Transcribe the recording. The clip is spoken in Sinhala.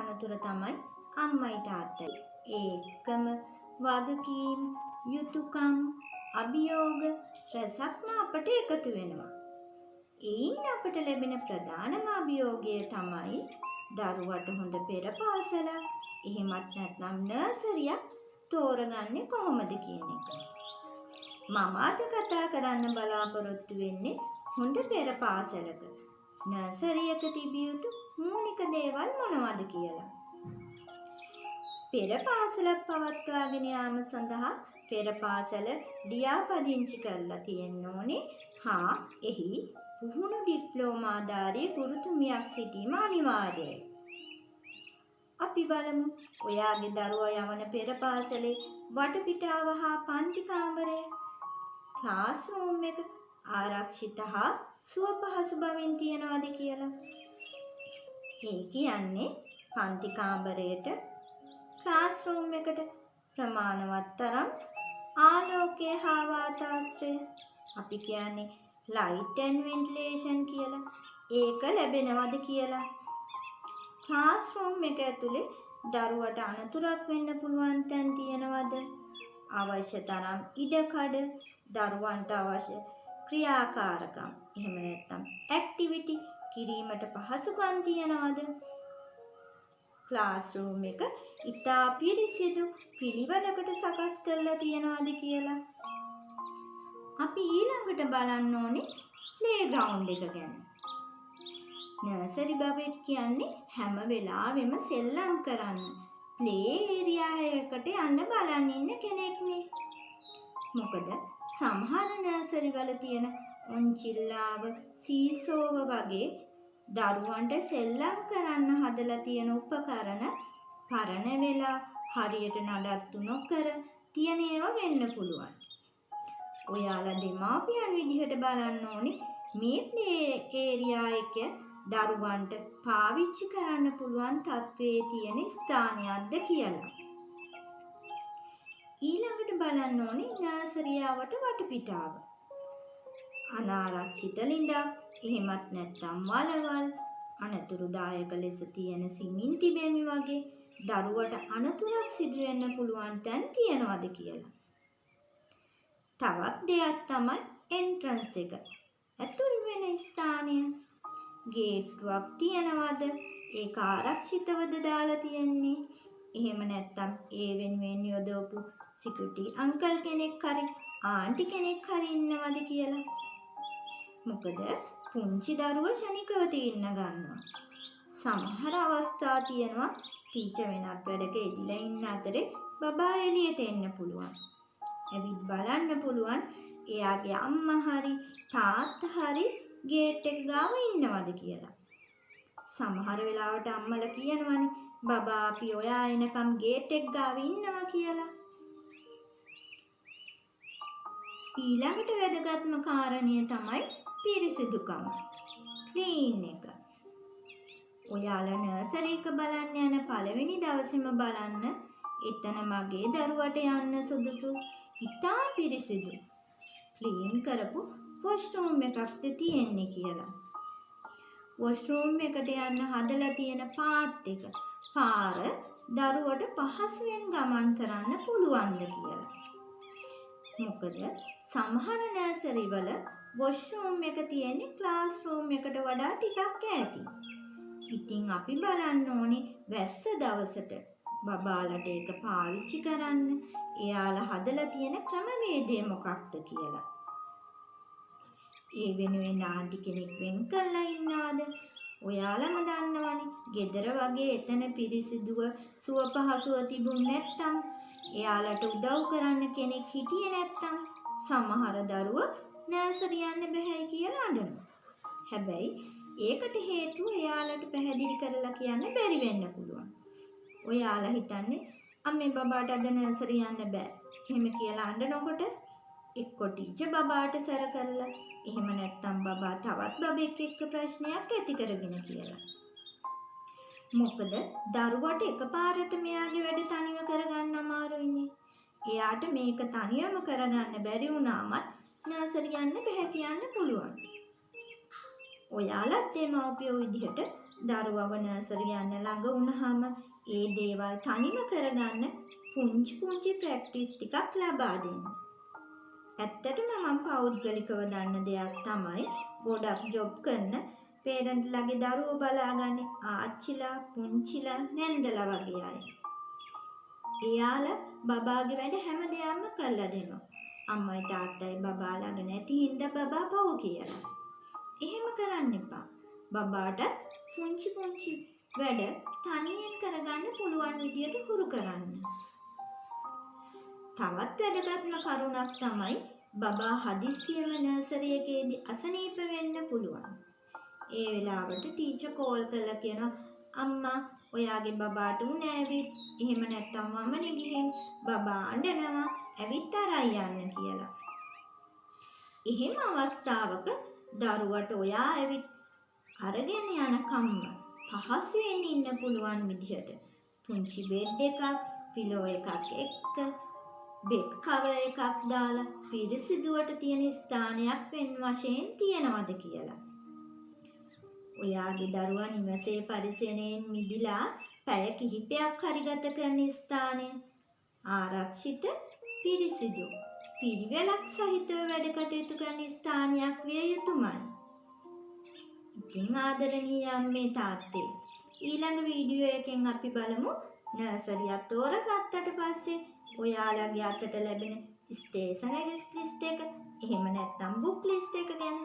අනතුර තමයි අම්මයි තාත්තයි. ඒකම වගකීම්, යුතුයකම්, අභියෝග රැසක්ම අපට එකතු වෙනවා. එයින් අපට ලැබෙන ප්‍රධානම අභියෝගය තමයි දරුවට හොඳ පෙර පාසල, එහෙමත් නැත්නම් නර්සරියක් තෝරගන්නේ කොහොමද කියන එක. මම අද කතා කරන්න බලාපොරොත්තු වෙන්නේ හොඳ පෙර පාසලක නර්සරියක තිබිය යුතු මූලික දේවල් මොනවද කියලා. පෙර පාසලක් පවත්වාගෙන යාම සඳහා පෙර පාසල ලියාපදිංචි කරලා තියෙන්න ඕනේ. හා එහි පුහුණු ඩිප්ලෝමාධාරී ගුරුතුමියක් සිටීම අනිවාර්යයි. අපි බලමු ඔයාගේ දරුවා යවන පෙර පාසලේ වටපිටාව හා පන්ති කාමරය, ක්ලාස් රූම් එක ආරක්ෂිත හා සුව පහසු බවින් තියනවාද කියලා. ඒ කියන්නේ පන්ති කාමරයට, ක්ලාස් රූම් එකට ප්‍රමාණවත් තරම් ආලෝකය හා වාතාශ්‍රය, අපි කියන්නේ ලයිට් ඇන්ඩ් වෙන්ටිලේෂන් කියලා, ඒක ලැබෙනවද කියලා. ක්ලාස් රූම් එක ඇතුලේ දරුවට අනතුරක් වෙන්න පුළුවන් තැන් තියෙනවද? අවශ්‍ය තරම් ඉඩකඩ, දරුවන්ට අවශ්‍ය ක්‍රියාකාරකම්, එහෙම නැත්නම් ඇක්ටිවිටි කිරීමට පහසුකම් තියනවද? ක්ලාස් රූම් එක ඉතා පිරිසිදු පිළිවෙලකට සකස් කරලා තියනවද කියලා. අපි ඊළඟට බලන්න ඕනේ ප්ලේග්‍රවුන්ඩ් එක ගැන. නර්සරි බබෙක් කියන්නේ හැම වෙලාවෙම සෙල්ලම් කරන්න ප්ලේ ඒරියා එකකට යන්න බලන් ඉන්න කෙනෙක්නේ. මොකද සමහර නර්සරි වල තියෙන ඔන්චිල්ලාව, සීසෝව වගේ දරුවන්ට සෙල්ලම් කරන්න හදලා තියෙන උපකරණ පරණ වෙලා හරියට නඩත්තු නොකර තියෙන ඒවා වෙන්න පුළුවන්. ඔයාලා දෙමාපියන් විදිහට බලන්න ඕනේ මේ ප්ලේ ඒරියා එක දරුවන්ට පාවිච්චි කරන්න පුළුවන් තත්ත්වයේ තියෙන ස්ථානයක්ද කියලා. ඊළඟට බලන්න ඕනේ නර්සරියාවට වටපිටාව. අනාරක්ෂිත ළිඳක්, එහෙමත් නැත්නම් වලවල්, අනතුරුදායක ලෙස තියෙන සිමින්ති බැමි වගේ දරුවට අනතුරක් සිදු වෙන්න පුළුවන් තැන් තියනවද කියලා. තවත් දෙයක් තමයි එන්ට්‍රන්ස් එක, ඇතුල් වෙන ස්ථානය. ගේට්ටුවක් තියනවද? ඒක ආරක්ෂිතවද දාලා තියෙන්නේ? එහෙම නැත්නම් ඒ වෙනුවෙන් යොදවපු සිකියුරිටි අංකල් කෙනෙක් හරි ආන්ටි කෙනෙක් හරි ඉන්නවද කියලා. මොකද පුංචි දරුවෝ ශනිකව තින්න ගන්නවා. සමහර අවස්ථා තියෙනවා ටීචර් වෙනත් වැඩක ඉදිලා ඉන්න අතරේ බබා එළියට එන්න පුළුවන්. ඇවිත් බලන්න පුළුවන් එයාගේ අම්මා හරි තාත්තා හරි ගේට් එක ගාව ඉන්නවද කියලා. සමහර වෙලාවට අම්මලා කියනවනේ බබා අපි ඔයා එනකම් ගේට් එක ගාව ඉන්නවා කියලා. ඊළඟට වැදගත්ම කාරණය තමයි පිරිසිදුකම, ක්ලීන් එක. ඔයාලා නර්සරි එක බලන්න යන පළවෙනි දවසේම බලන්න එතන මගේ දරුවට යන්න සුදුසු ඉතා පිරිසිදු ක්ලීන් කරපු වොෂ්රූම් එකක්ද තියෙන්නේ කියලා. වොෂ්රූම් එකට යන්න හදලා තියෙන පාත් එක, පාර දරුවට පහසුවෙන් ගමන් කරන්න පුළුවන්ද කියලා. මොකද සමහර නර්සරි වල වොෂ්රූම් එක තියෙන්නේ ක්ලාස් රූම් එකට වඩා ටිකක් ඈතින්. ඉතින් අපි බලන්න ඕනේ වැස්ස දවසට බබාලට ඒක පාවිච්චි කරන්න එයාලා හදලා තියෙන ක්‍රමවේදය මොකක්ද කියලා. ඒ වෙනුවෙන් ආන්ටි කෙනෙක් වෙන් කරලා ඉන්නවද? ඔයාලම දන්නවනේ. ගෙදර වගේ එතන පිරිසිදුව සුව පහසුව තිබුණ නැත්තම්, එයාලට උදව් කරන්න කෙනෙක් හිටියේ නැත්තම් සමහර දරුවෝ නර්සරි යන්න බැහැ කියලා අඬනවා. හැබැයි ඒකට හේතුව එයාලට පැහැදිලි කරලා කියන්න බැරි වෙන්න පුළුවන්. ඔයාලා හිතන්නේ අම්මේ බබාට අද නර්සරි යන්න බෑ එහෙම කියලා අඬනකොට එක්ක ටීචර් බබාට සැර කරලා, එහෙම නැත්නම් බබා තවත් බබෙක් එක්ක ප්‍රශ්නයක් ඇති කරගෙන කියලා. මොකද දරුවට එකපාරට මෙයාගේ වැඩ තනියම කරගන්න අමාරුයිනේ. එයාට මේක තනියම කරගන්න බැරි වුණාමත් නර්සරි යන්න බැහැ කියන්න පුළුවන්. ඔයාලත් දෙමව්පියෝ විදිහට දරුවව නර්සරි යන්න ළඟ වුණාම ඒ දේවල් තනිව කරගන්න පුංචි ප්‍රැක්ටිස් ටිකක් ලබා දෙන්න. ඇත්තටම මම පෞද්ගලිකව දන්න දෙයක් තමයි ගොඩක් ජොබ් කරන පේරන්ට්ලාගේ දරුවෝ බලාගන්නේ ආච්චිලා, පුංචිලා, නැන්දලා වගේ අය. එයාලා බබාගේ වැඩ හැම දෙයක්ම කරලා දෙනවා. අම්මයි තාත්තයි බබා ළඟ නැති හින්දා බබා පව් කියලා. එහෙම කරන්න එපා. බබාට පුංචි වැඩ තනියෙන් කරගන්න පුළුවන් විදියට හුරු කරන්න. තවත් වැදගත්ම කරුණක් තමයි බබා හදිස්සියෙම නර්සරි එකේදී අසනීප වෙන්න පුළුවන්. ඒ වෙලාවට ටීචර් කෝල් කරලා කියනවා අම්මා ඔයාගේ බබාට උණ ඇවිත් එහෙම නැත්නම් මමනේ ගිහින් බබා අඬනවා ඇවිත් අරයි යන්න කියලා. එහෙම අවස්ථාවක දරුවට ඔයා ඇවිත් අරගෙන යනකම්ම පහසුවෙන් ඉන්න පුළුවන් විදිහට පුංචි බෙඩ් එකක්, පිලෝ එකක් එක්ක බෙඩ් කවර් එකක් දාලා පිරිසිදුවට තියෙන ස්ථානයක් වෙන වශයෙන් තියනවද කියලා. ඔයාගේ දරුවා නිවසේ පරිසරයෙන් මිදිලා පැය කිහිපයක් හරි ගත කරන ස්ථානය ආරක්ෂිත, පිරිසිදු, පිළිවෙලක් සහිතව වැඩ කටයුතු කරන ස්ථානයක් විය යුතුමයි. ඉතින් ආදරණීය අම්මේ තාත්තේ ඊළඟ වීඩියෝ එකෙන් අපි බලමු නර්සරියක් තෝරගත්තට පස්සේ ඔයාලගේ අතට ලැබෙන ස්ටේෂනරිස් ලිස්ට් එක එහෙම නැත්නම් බුක් ලිස්ට් එක ගැන.